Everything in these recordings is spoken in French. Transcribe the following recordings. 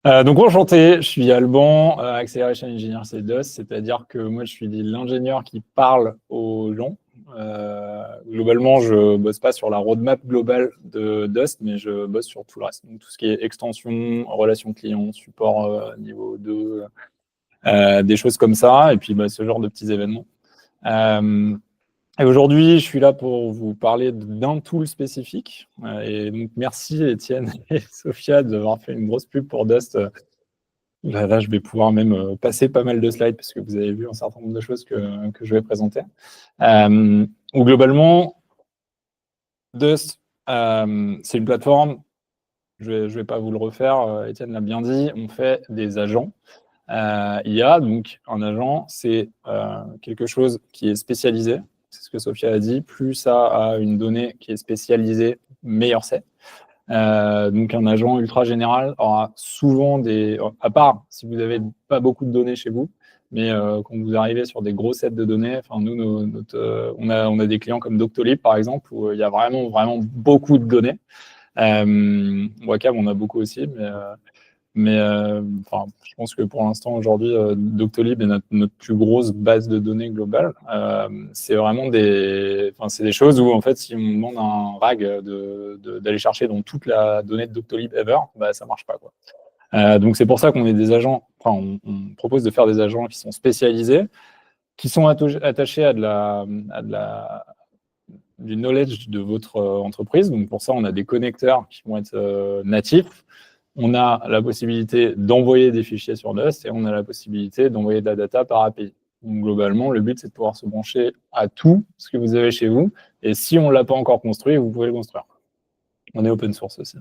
Donc enchanté, je suis Alban, Acceleration Engineer chez Dust, c'est-à-dire que moi je suis l'ingénieur qui parle aux gens. Globalement, je bosse pas sur la roadmap globale de Dust, mais je bosse sur tout le reste. Donc tout ce qui est extension, relations clients, support niveau 2, des choses comme ça, et puis ce genre de petits événements. Et aujourd'hui, je suis là pour vous parler d'un tool spécifique. Et donc merci Étienne et Sophia d'avoir fait une grosse pub pour Dust. Là, je vais pouvoir même passer pas mal de slides parce que vous avez vu un certain nombre de choses que je vais présenter. Où globalement, Dust, c'est une plateforme, je vais pas vous le refaire, Étienne l'a bien dit, on fait des agents. IA, donc un agent, c'est quelque chose qui est spécialisé, c'est ce que Sophia a dit, plus ça a une donnée qui est spécialisée, meilleur c'est. Donc un agent ultra général aura souvent à part si vous n'avez pas beaucoup de données chez vous, mais quand vous arrivez sur des gros sets de données, enfin nous, on a des clients comme Doctolib par exemple, où il y a vraiment beaucoup de données. Wacom, on a beaucoup aussi, mais enfin, je pense que pour l'instant, aujourd'hui, Doctolib est notre plus grosse base de données globale. C'est vraiment c'est des choses où, en fait, si on demande à un RAG d'aller chercher dans toute la donnée de Doctolib ever, ça marche pas, quoi. Donc, c'est pour ça qu'on est des agents, enfin, on propose de faire des agents qui sont spécialisés, qui sont attachés du knowledge de votre entreprise. Donc, pour ça, on a des connecteurs qui vont être natifs. On a la possibilité d'envoyer des fichiers sur Dust et on a la possibilité d'envoyer de la data par API. Donc, globalement, le but, c'est de pouvoir se brancher à tout ce que vous avez chez vous. Et si on ne l'a pas encore construit, vous pouvez le construire. On est open source aussi.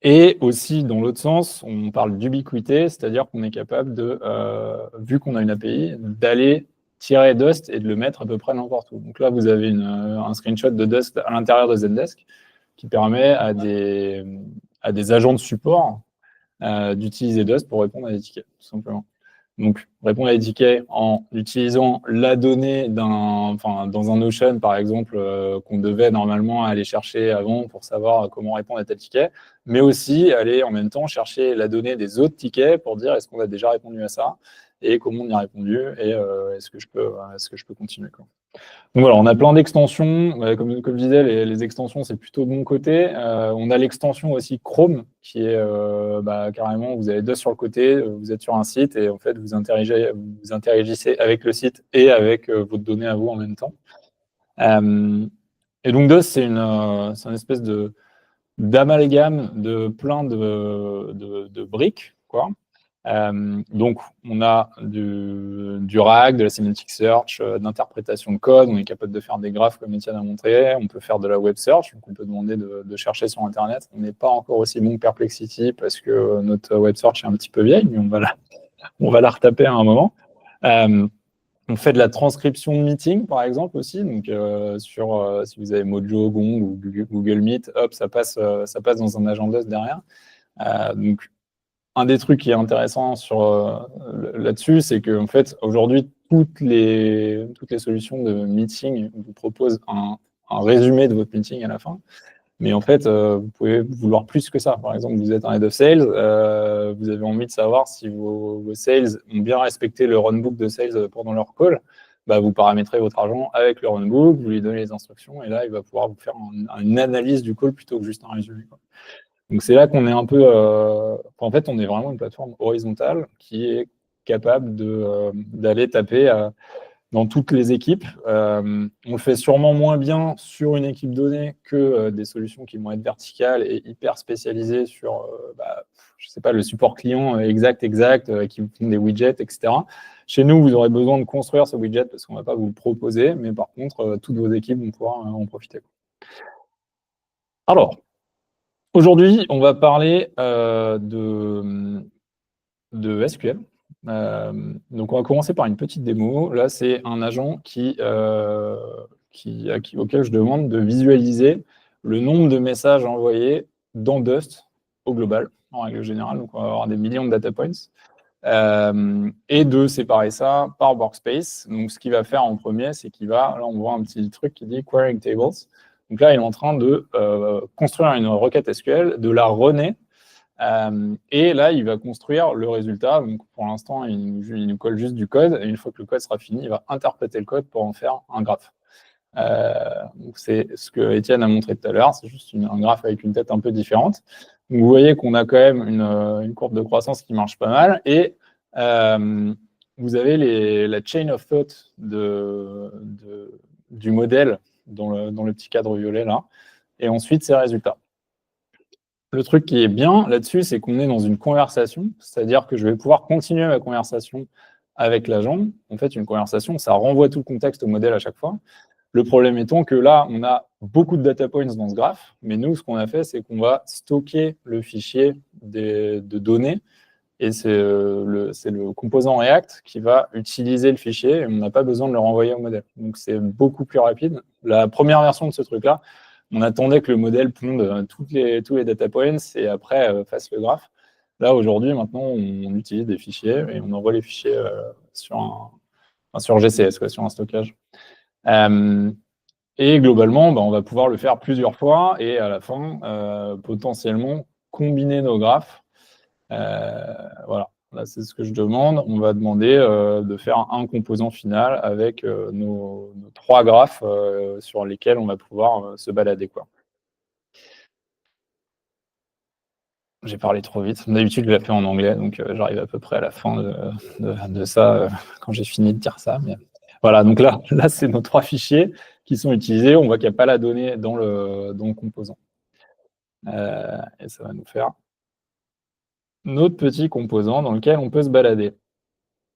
Et aussi, dans l'autre sens, on parle d'ubiquité, c'est-à-dire qu'on est capable vu qu'on a une API, d'aller tirer Dust et de le mettre à peu près n'importe où. Donc là, vous avez un screenshot de Dust à l'intérieur de Zendesk qui permet à des agents de support d'utiliser Dust pour répondre à des tickets, tout simplement. Donc, répondre à des tickets en utilisant la donnée dans un Notion, par exemple, qu'on devait normalement aller chercher avant pour savoir comment répondre à tel ticket, mais aussi aller en même temps chercher la donnée des autres tickets pour dire est-ce qu'on a déjà répondu à ça et comment on y a répondu et est-ce que je peux continuer, quoi. Donc voilà, on a plein d'extensions. Comme je disais, les extensions, c'est plutôt de mon côté. On a l'extension aussi Chrome, qui est carrément, vous avez deux sur le côté, vous êtes sur un site et en fait, vous interagissez avec le site et avec votre donnée à vous en même temps. Et donc, DOS, c'est une espèce d'amalgame de plein de briques, quoi. Donc, on a du RAG, de la semantic search, d'interprétation de code. On est capable de faire des graphes comme Étienne a montré. On peut faire de la web search. Donc, on peut demander de chercher sur Internet. On n'est pas encore aussi bon que Perplexity parce que notre web search est un petit peu vieille, mais on va la retaper à un moment. On fait de la transcription de meeting, par exemple, aussi. Donc, si vous avez Mojo, Gong ou Google Meet, hop, ça passe dans un agenda derrière. Donc, un des trucs qui est intéressant là-dessus, c'est que en fait, aujourd'hui, toutes les solutions de meeting vous proposent un résumé de votre meeting à la fin. Mais en fait, vous pouvez vouloir plus que ça. Par exemple, vous êtes un head of sales, vous avez envie de savoir si vos sales ont bien respecté le runbook de sales pendant leur call. Vous paramétrez votre agent avec le runbook, vous lui donnez les instructions, et là, il va pouvoir vous faire une analyse du call plutôt que juste un résumé, quoi. Donc, c'est là qu'on est un peu... en fait, on est vraiment une plateforme horizontale qui est capable d'aller taper dans toutes les équipes. On le fait sûrement moins bien sur une équipe donnée que des solutions qui vont être verticales et hyper spécialisées sur, je sais pas, le support client exact, qui font des widgets, etc. Chez nous, vous aurez besoin de construire ce widget parce qu'on ne va pas vous le proposer, mais par contre, toutes vos équipes vont pouvoir en profiter. Alors, aujourd'hui, on va parler de SQL. Donc, on va commencer par une petite démo. Là, c'est un agent auquel je demande de visualiser le nombre de messages envoyés dans Dust au global, en règle générale. Donc, on va avoir des millions de data points. Et de séparer ça par workspace. Donc, ce qu'il va faire en premier, c'est là, on voit un petit truc qui dit querying tables. Donc là, il est en train de construire une requête SQL, de la runner Et là, il va construire le résultat. Donc, pour l'instant, il nous colle juste du code. Et une fois que le code sera fini, il va interpréter le code pour en faire un graphe. Donc c'est ce que Étienne a montré tout à l'heure. C'est juste un graphe avec une tête un peu différente. Donc, vous voyez qu'on a quand même une courbe de croissance qui marche pas mal. Et vous avez la chain of thought du modèle dans le petit cadre violet là. Et ensuite, ses résultats. Le truc qui est bien là-dessus, c'est qu'on est dans une conversation, c'est-à-dire que je vais pouvoir continuer ma conversation avec l'agent. En fait, une conversation, ça renvoie tout le contexte au modèle à chaque fois. Le problème étant que là, on a beaucoup de data points dans ce graphe, mais nous, ce qu'on a fait, c'est qu'on va stocker le fichier de données, et c'est le composant React qui va utiliser le fichier, et on n'a pas besoin de le renvoyer au modèle. Donc, c'est beaucoup plus rapide. La première version de ce truc-là, on attendait que le modèle ponde tous les data points et après fasse le graphe. Là, aujourd'hui, maintenant, on utilise des fichiers et on envoie les fichiers sur GCS, sur un stockage. Et globalement, on va pouvoir le faire plusieurs fois et à la fin, potentiellement, combiner nos graphes. Voilà, là, c'est ce que je demande. On va demander de faire un composant final avec nos 3 graphes sur lesquels on va pouvoir se balader, quoi. J'ai parlé trop vite. D'habitude, je l'ai fait en anglais, donc j'arrive à peu près à la fin de ça, quand j'ai fini de dire ça. Mais voilà, donc là c'est nos 3 fichiers qui sont utilisés. On voit qu'il n'y a pas la donnée dans le composant. Et ça va nous faire notre petit composant dans lequel on peut se balader.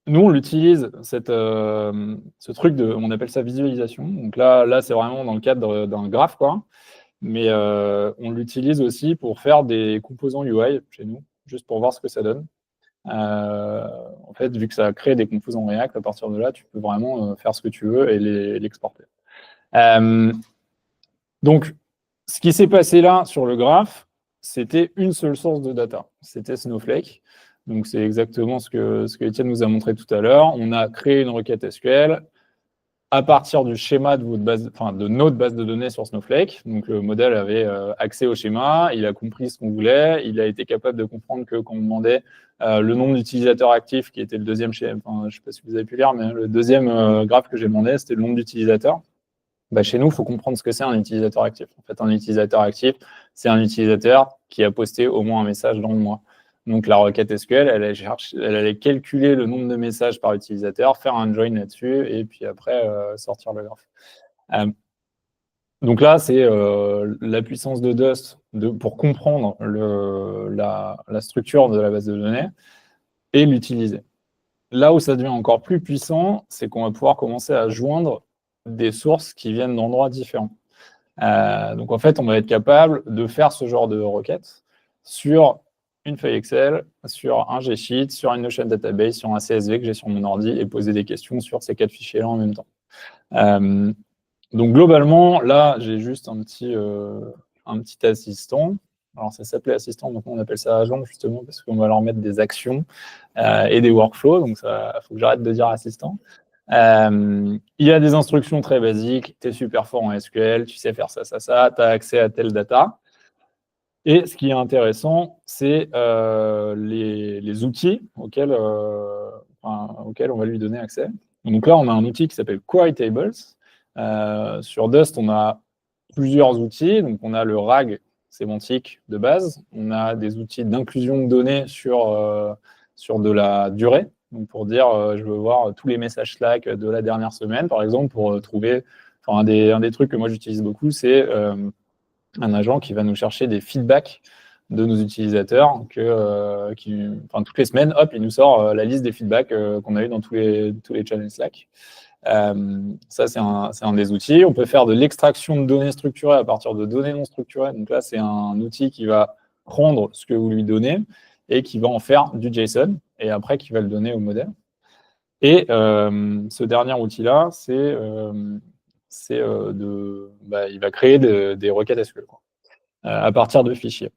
Nous, on l'utilise, ce truc on appelle ça visualisation. Donc là c'est vraiment dans le cadre d'un graphe, quoi. Mais on l'utilise aussi pour faire des composants UI chez nous, juste pour voir ce que ça donne. En fait, vu que ça crée des composants React, à partir de là, tu peux vraiment faire ce que tu veux et l'exporter. Donc, ce qui s'est passé là sur le graphe, c'était une seule source de data. C'était Snowflake. Donc, c'est exactement ce que Étienne nous a montré tout à l'heure. On a créé une requête SQL à partir du schéma de notre base de données sur Snowflake. Donc, le modèle avait accès au schéma, il a compris ce qu'on voulait, il a été capable de comprendre que quand on demandait le nombre d'utilisateurs actifs, qui était le deuxième schéma, je ne sais pas si vous avez pu lire, mais le deuxième graphe que j'ai demandé, c'était le nombre d'utilisateurs. Chez nous, il faut comprendre ce que c'est un utilisateur actif. En fait, un utilisateur actif, c'est un utilisateur qui a posté au moins un message dans le mois. Donc, la requête SQL, elle allait calculer le nombre de messages par utilisateur, faire un join là-dessus, et puis après, sortir le graphe. Donc là, c'est la puissance de Dust pour comprendre la structure de la base de données et l'utiliser. Là où ça devient encore plus puissant, c'est qu'on va pouvoir commencer à joindre des sources qui viennent d'endroits différents. Donc en fait, on va être capable de faire ce genre de requête sur une feuille Excel, sur un G-Sheet, sur une Notion Database, sur un CSV que j'ai sur mon ordi et poser des questions sur ces 4 fichiers-là en même temps. Donc globalement, là, j'ai juste un petit assistant. Alors ça s'appelait assistant, maintenant on appelle ça agent justement parce qu'on va leur mettre des actions et des workflows, donc il faut que j'arrête de dire assistant. Il y a des instructions très basiques, tu es super fort en SQL, tu sais faire ça, tu as accès à telle data. Et ce qui est intéressant, c'est les outils auxquels on va lui donner accès. Donc là, on a un outil qui s'appelle Query Tables. Sur Dust, on a plusieurs outils. Donc on a le RAG sémantique de base. On a des outils d'inclusion de données sur de la durée. Donc pour dire, je veux voir tous les messages Slack de la dernière semaine, par exemple, pour trouver... un des trucs que moi j'utilise beaucoup, c'est un agent qui va nous chercher des feedbacks de nos utilisateurs, toutes les semaines, hop, il nous sort la liste des feedbacks qu'on a eu dans tous les channels Slack. Ça, c'est un des outils. On peut faire de l'extraction de données structurées à partir de données non structurées. Donc là, c'est un outil qui va prendre ce que vous lui donnez et qui va en faire du JSON et après qui va le donner au modèle. Et ce dernier outil-là, il va créer des requêtes SQL à partir de fichiers.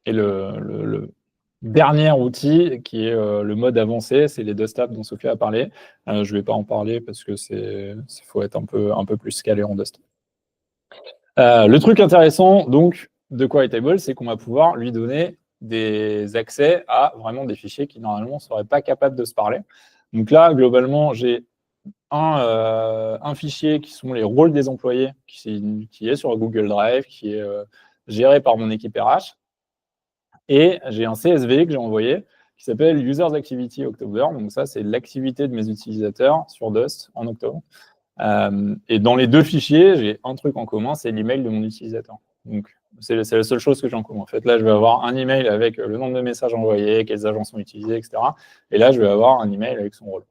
Et le dernier outil, qui est le mode avancé, c'est les Dust Apps dont Sophie a parlé. Je ne vais pas en parler parce que faut être un peu plus scalé en Dust. Le truc intéressant donc de Query Table, c'est qu'on va pouvoir lui donner des accès à vraiment des fichiers qui normalement ne seraient pas capables de se parler. Donc là, globalement, j'ai un fichier qui sont les rôles des employés, qui est sur Google Drive, qui est géré par mon équipe RH. Et j'ai un CSV que j'ai envoyé qui s'appelle Users Activity October. Donc ça, c'est l'activité de mes utilisateurs sur Dust en octobre. Et dans les deux fichiers, j'ai un truc en commun, c'est l'email de mon utilisateur. Donc c'est la seule chose que j'ai en commun. En fait, là, je vais avoir un email avec le nombre de messages envoyés, quels agents sont utilisés, etc. Et là, je vais avoir un email avec son rôle.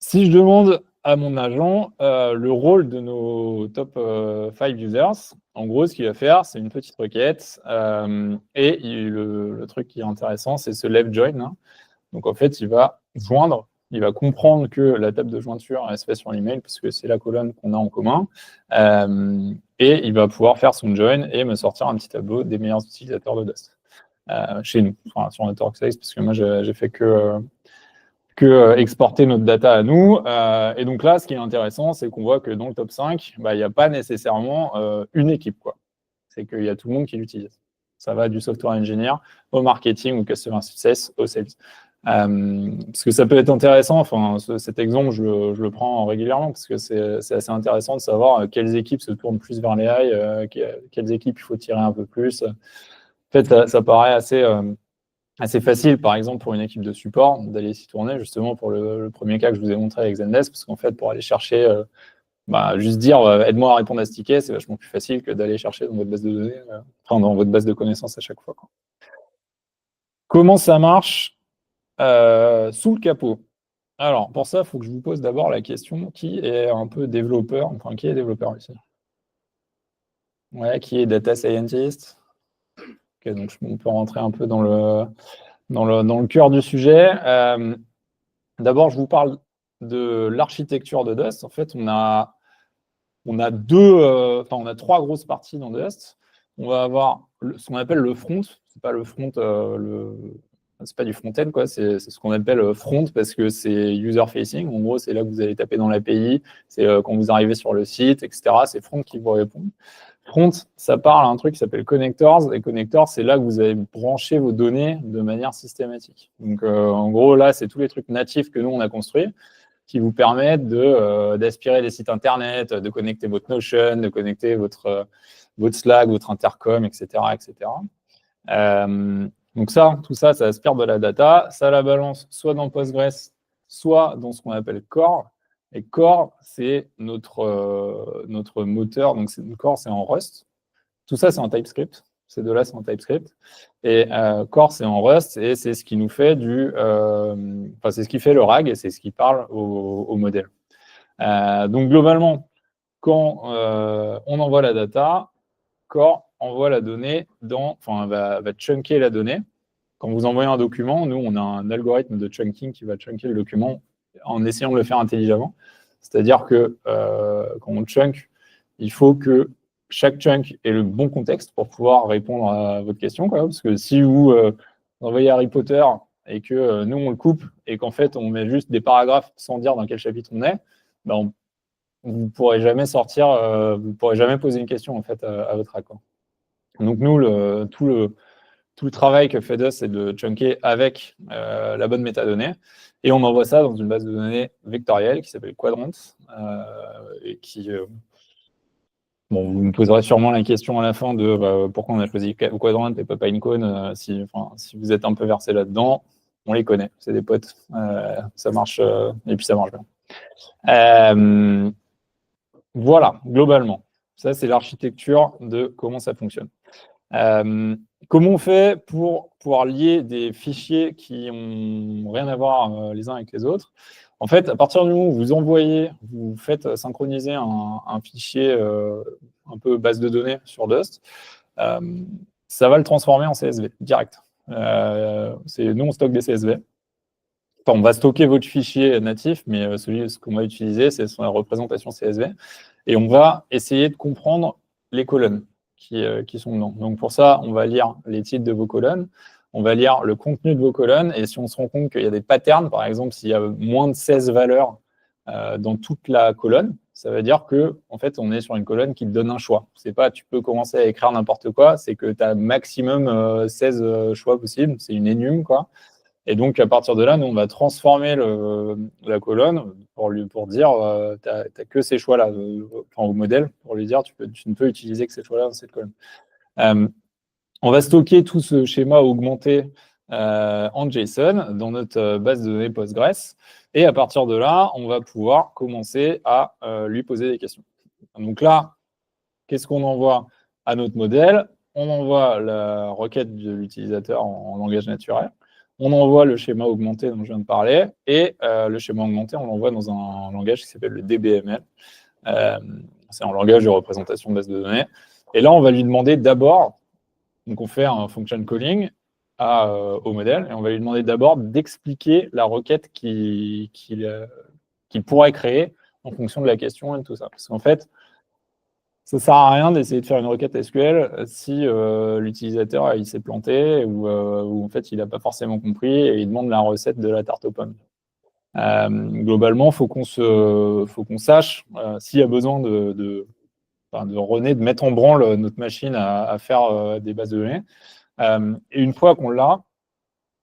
Si je demande à mon agent le rôle de nos top 5 users, en gros, ce qu'il va faire, c'est une petite requête. Et le truc qui est intéressant, c'est ce left join. Hein. Donc, en fait, il va joindre, il va comprendre que la table de jointure, elle se fait sur l'email, parce que c'est la colonne qu'on a en commun. Et il va pouvoir faire son join et me sortir un petit tableau des meilleurs utilisateurs de Dust chez nous, enfin, sur notre workspace, parce que moi, j'ai fait que exporter notre data à nous. Et donc là, ce qui est intéressant, c'est qu'on voit que dans le top 5, il n'y a pas nécessairement une équipe, quoi. C'est qu'il y a tout le monde qui l'utilise. Ça va du software engineer au marketing, au customer success, au sales. Parce que ça peut être intéressant, enfin, cet exemple, je le prends régulièrement, parce que c'est assez intéressant de savoir quelles équipes se tournent plus vers les AI, quelles équipes il faut tirer un peu plus. En fait, ça paraît assez facile, par exemple, pour une équipe de support, d'aller s'y tourner, justement, pour le premier cas que je vous ai montré avec Zendesk, parce qu'en fait, pour aller chercher, juste dire aide-moi à répondre à ce ticket, c'est vachement plus facile que d'aller chercher dans votre base de données, dans votre base de connaissances à chaque fois. Quoi. Comment ça marche sous le capot? Alors, pour ça, il faut que je vous pose d'abord la question, qui est un peu développeur, enfin, qui est développeur ici? Ouais, qui est data scientist? Ok, donc on peut rentrer un peu dans le cœur du sujet. D'abord, je vous parle de l'architecture de Dust. En fait, on a trois grosses parties dans Dust. On va avoir ce qu'on appelle le front. C'est pas le front, c'est pas du front-end, quoi. C'est ce qu'on appelle front parce que c'est user-facing. En gros, c'est là que vous allez taper dans l'API. C'est quand vous arrivez sur le site, etc. C'est front qui vous répond. Front, ça parle à un truc qui s'appelle connectors. Et connectors, c'est là que vous allez brancher vos données de manière systématique. Donc, en gros, là, c'est tous les trucs natifs que nous, on a construits qui vous permettent d'aspirer des sites Internet, de connecter votre Notion, de connecter votre Slack, votre Intercom, etc. etc. Donc tout ça aspire de la data. Ça la balance soit dans Postgres, soit dans ce qu'on appelle Core. Et Core, c'est notre moteur. Donc, Core, c'est en Rust. Tout ça, c'est en TypeScript. Ces deux-là, c'est en TypeScript. Et Core, c'est en Rust. Et c'est ce qui nous fait c'est ce qui fait le RAG et c'est ce qui parle au modèle. Donc, globalement, quand on envoie la data, Core envoie la donnée va chunker la donnée. Quand vous envoyez un document, nous, on a un algorithme de chunking qui va chunker le document en essayant de le faire intelligemment. C'est-à-dire que quand on chunk, il faut que chaque chunk ait le bon contexte pour pouvoir répondre à votre question. Quoi. Parce que si vous envoyez Harry Potter et que nous, on le coupe et qu'en fait, on met juste des paragraphes sans dire dans quel chapitre on est, vous ne pourrez jamais vous pourrez jamais poser une question en fait, à votre accord. Donc nous, tout le travail que fait Dust, c'est de chunker avec la bonne métadonnée. Et on envoie ça dans une base de données vectorielle qui s'appelle Quadrant. Et qui, vous me poserez sûrement la question à la fin de pourquoi on a choisi Quadrant et pas Pinecone. Si vous êtes un peu versé là-dedans, on les connaît. C'est des potes. Ça marche. Et puis ça marche bien. Voilà, globalement. Ça, c'est l'architecture de comment ça fonctionne. Comment on fait pour pouvoir lier des fichiers qui n'ont rien à voir les uns avec les autres? En fait, à partir du moment où vous faites synchroniser un fichier un peu base de données sur Dust, ça va le transformer en CSV direct. Nous, on stocke des CSV. Enfin, on va stocker votre fichier natif, mais ce qu'on va utiliser, c'est la représentation CSV. Et on va essayer de comprendre les colonnes qui sont dedans. Donc pour ça, on va lire les titres de vos colonnes, on va lire le contenu de vos colonnes, et si on se rend compte qu'il y a des patterns, par exemple, s'il y a moins de 16 valeurs dans toute la colonne, ça veut dire que en fait, on est sur une colonne qui te donne un choix. C'est pas tu peux commencer à écrire n'importe quoi, c'est que tu as maximum 16 choix possibles. C'est une énume, quoi. Et donc, à partir de là, nous, on va transformer la colonne pour dire tu n'as que ces choix-là, au modèle, pour lui dire tu ne peux utiliser que ces choix-là dans cette colonne. On va stocker tout ce schéma augmenté en JSON dans notre base de données Postgres. Et à partir de là, on va pouvoir commencer à lui poser des questions. Donc là, qu'est-ce qu'on envoie à notre modèle? On envoie la requête de l'utilisateur en langage naturel. On envoie le schéma augmenté dont je viens de parler. Et le schéma augmenté, on l'envoie dans un langage qui s'appelle le DBML. C'est un langage de représentation de base de données. Et là, on va lui demander d'abord, donc on fait un function calling au modèle, et on va lui demander d'abord d'expliquer la requête qu'il pourrait créer en fonction de la question et tout ça. Parce qu'en fait, ça ne sert à rien d'essayer de faire une requête SQL si l'utilisateur il s'est planté ou en fait il n'a pas forcément compris et il demande la recette de la tarte aux pommes. Globalement, il faut qu'on sache s'il y a besoin de mettre en branle notre machine à faire des bases de données. Et une fois qu'on l'a,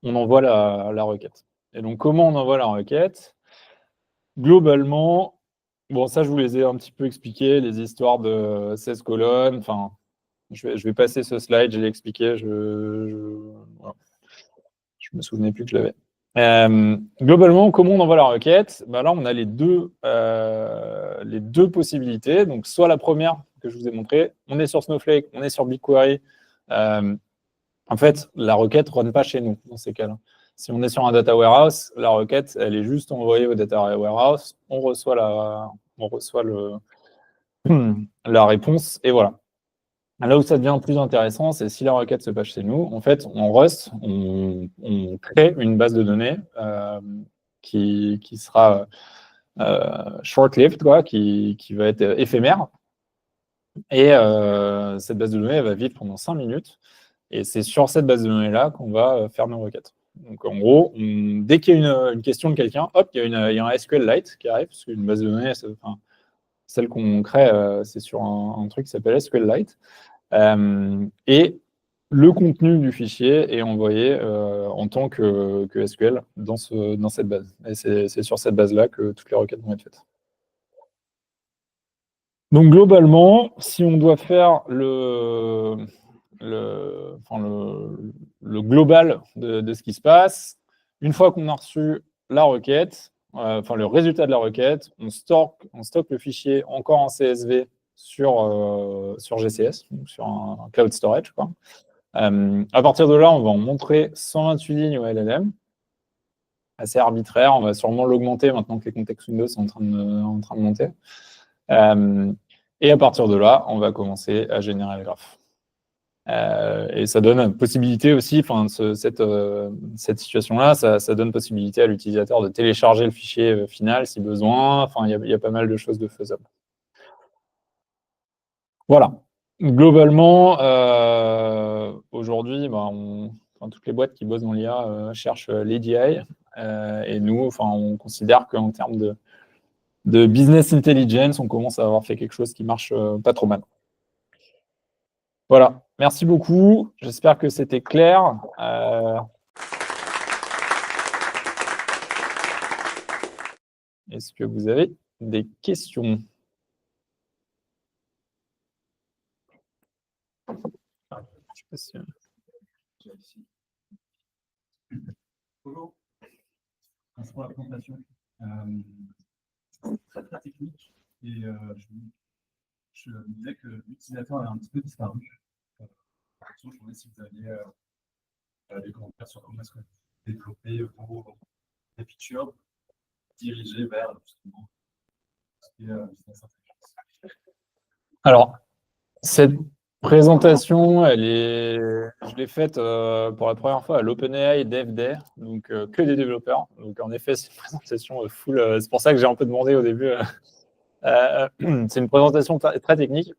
on envoie la requête. Et donc, comment on envoie la requête? Globalement, bon, ça, je vous les ai un petit peu expliqué, les histoires de 16 colonnes. Enfin, je vais passer ce slide, je l'ai expliqué. Je me souvenais plus que je l'avais. Globalement, comment on envoie la requête? Ben là, on a les deux possibilités. Donc, soit la première que je vous ai montrée, on est sur Snowflake, on est sur BigQuery. En fait, la requête ne run pas chez nous dans ces cas-là. Si on est sur un data warehouse, la requête, elle est juste envoyée au data warehouse, on reçoit la réponse, et voilà. Là où ça devient plus intéressant, c'est si la requête se passe chez nous, en fait, en Rust, on crée une base de données qui sera short-lived, quoi, qui va être éphémère. Et cette base de données, elle va vivre pendant 5 minutes. Et c'est sur cette base de données-là qu'on va faire nos requêtes. Donc, en gros, dès qu'il y a une question de quelqu'un, hop, il y a un SQLite qui arrive, parce qu'une base de données, celle qu'on crée, c'est sur un truc qui s'appelle SQLite. Et le contenu du fichier est envoyé en tant que SQL dans cette base. Et c'est sur cette base-là que toutes les requêtes vont être faites. Donc, globalement, si on doit faire le global de ce qui se passe, une fois qu'on a reçu la requête, le résultat de la requête, on stocke le fichier encore en CSV sur GCS, donc sur un cloud storage, quoi. À partir de là, on va en montrer 128 lignes au LLM, assez arbitraire. On va sûrement l'augmenter maintenant que les contextes Windows sont en train de monter. Et à partir de là, on va commencer à générer le graphe. Et ça donne une possibilité aussi, cette situation-là, ça donne possibilité à l'utilisateur de télécharger le fichier final si besoin. Enfin, il y a pas mal de choses de faisables. Voilà. Globalement, aujourd'hui, toutes les boîtes qui bossent dans l'IA cherchent l'AGI. Et nous, on considère qu'en termes de business intelligence, on commence à avoir fait quelque chose qui marche pas trop mal. Voilà, merci beaucoup. J'espère que c'était clair. Est-ce que vous avez des questions? Je sais pas si... Bonjour. Merci pour la présentation. Très très technique. Et je me disais que l'utilisateur a un petit peu disparu. Je me demandais si vous aviez des commentaires sur comment est-ce que vous développez vos features dirigées vers justement ce qui est business intelligence. Alors, cette présentation, je l'ai faite pour la première fois à l'OpenAI Dev Day, donc que des développeurs. Donc en effet, c'est une présentation full. C'est pour ça que j'ai un peu demandé au début. C'est une présentation très technique.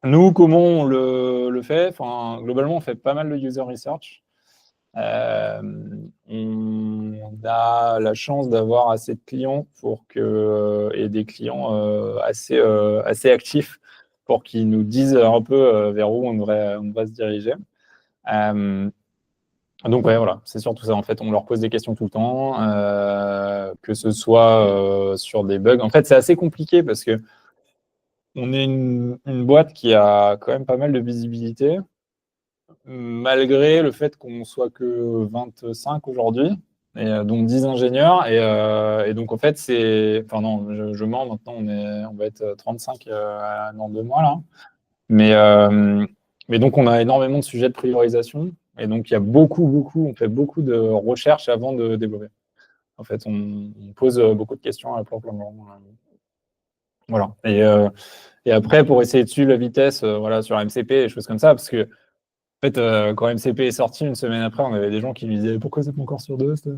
Nous, comment on le fait? Globalement, on fait pas mal de user research. On a la chance d'avoir assez de clients et des clients assez actifs pour qu'ils nous disent un peu vers où on devrait se diriger. Donc ouais, voilà, c'est surtout ça. En fait, on leur pose des questions tout le temps, que ce soit sur des bugs. En fait, c'est assez compliqué parce que on est une boîte qui a quand même pas mal de visibilité, malgré le fait qu'on soit que 25 aujourd'hui, dont 10 ingénieurs. Et donc, en fait, enfin non, je mens, maintenant, on va être 35 dans 2 mois, là. Mais donc, on a énormément de sujets de priorisation. Et donc, il y a on fait beaucoup de recherches avant de développer. En fait, on pose beaucoup de questions à plein de gens. Voilà. Et après, pour essayer de suivre la vitesse voilà, sur MCP et des choses comme ça, parce que en fait, quand MCP est sorti, une semaine après, on avait des gens qui lui disaient pourquoi c'est pas encore sur Dust.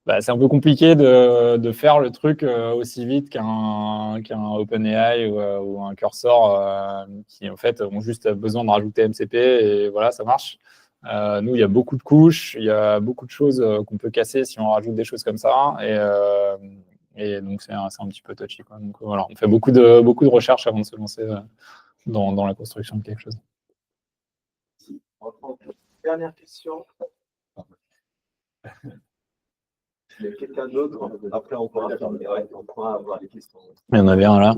Bah, c'est un peu compliqué de faire le truc aussi vite qu'un OpenAI ou un Cursor qui, en fait, ont juste besoin de rajouter MCP et voilà, ça marche. Nous, il y a beaucoup de couches, il y a beaucoup de choses qu'on peut casser si on rajoute des choses comme ça. Et donc, c'est un petit peu touchy, quoi. Donc, voilà, on fait beaucoup de recherches avant de se lancer dans la construction de quelque chose. On va prendre une dernière question. Il y a quelqu'un d'autre. Après, on pourra avoir les questions. Il y en avait un là.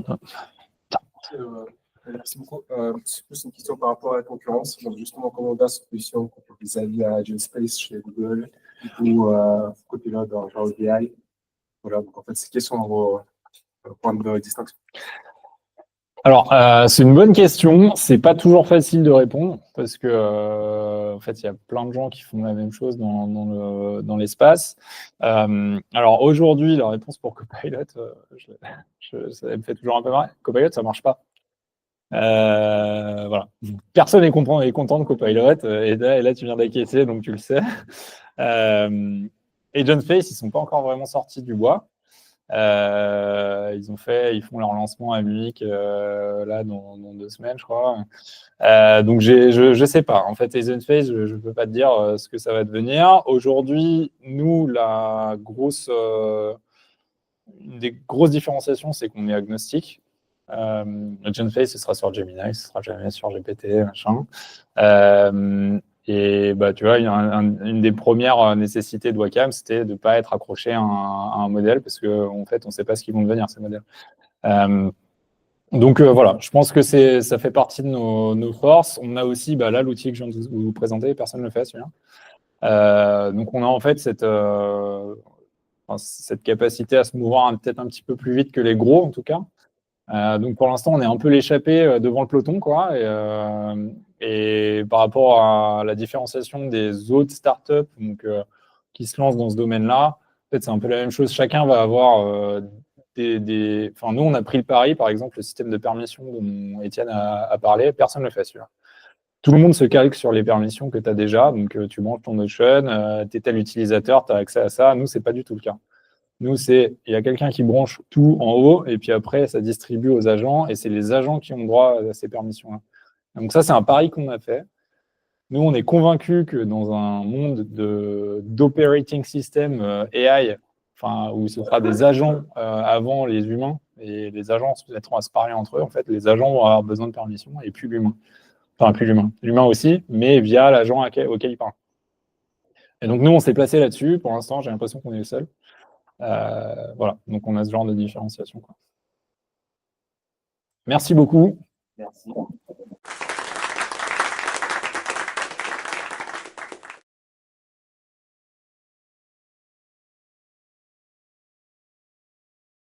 Merci beaucoup. C'est plus une question par rapport à la concurrence. Donc, justement, comment DAS se positionne vis-à-vis à GenSpace chez Google ou Copilot dans Power BI. Voilà, donc en fait, c'est question vos points de distinction. Alors, c'est une bonne question. C'est pas toujours facile de répondre parce que, en fait, il y a plein de gens qui font la même chose dans l'espace. Alors, aujourd'hui, la réponse pour Copilot, ça me fait toujours un peu marrer. Copilot, ça marche pas. Voilà. Personne est content de Copilot. Et là, tu viens d'acquiescer, donc tu le sais. Et GenSpace, ils sont pas encore vraiment sortis du bois. Ils font leur lancement à Munich là dans 2 semaines, je crois. Donc je sais pas. En fait, GenSpace, je peux pas te dire ce que ça va devenir. Aujourd'hui, nous, une des grosses différenciations, c'est qu'on est agnostique. GenSpace, ce sera sur Gemini, ce sera jamais sur GPT, machin. Et bah, tu vois, une des premières nécessités de Wacom, c'était de ne pas être accroché à un modèle, parce qu'en fait, on ne sait pas ce qu'ils vont devenir, ces modèles. Donc voilà, je pense que ça fait partie de nos forces. On a aussi, bah, là, l'outil que je viens de vous présenter, personne ne le fait, celui-là. Donc on a en fait cette capacité à se mouvoir peut-être un petit peu plus vite que les gros, en tout cas. Donc pour l'instant, on est un peu l'échappé devant le peloton, quoi. Et par rapport à la différenciation des autres startups qui se lancent dans ce domaine-là, en fait, c'est un peu la même chose. Chacun va avoir Enfin, nous, on a pris le pari, par exemple, le système de permission dont Étienne a parlé, personne ne le fait, celui-là. Tout le monde se calque sur les permissions que tu as déjà. Donc, tu branches ton Notion, tu es tel utilisateur, tu as accès à ça. Nous, ce n'est pas du tout le cas. Nous, il y a quelqu'un qui branche tout en haut et puis après, ça distribue aux agents et c'est les agents qui ont droit à ces permissions-là. Donc ça, c'est un pari qu'on a fait. Nous, on est convaincus que dans un monde d'operating system AI, où ce sera des agents avant les humains et les agents se mettront à se parler entre eux, en fait, les agents vont avoir besoin de permission et plus l'humain. Enfin, plus l'humain. L'humain aussi, mais via l'agent auquel il parle. Et donc, nous, on s'est placé là-dessus. Pour l'instant, j'ai l'impression qu'on est le seul. Voilà, donc on a ce genre de différenciation, quoi. Merci beaucoup. Merci.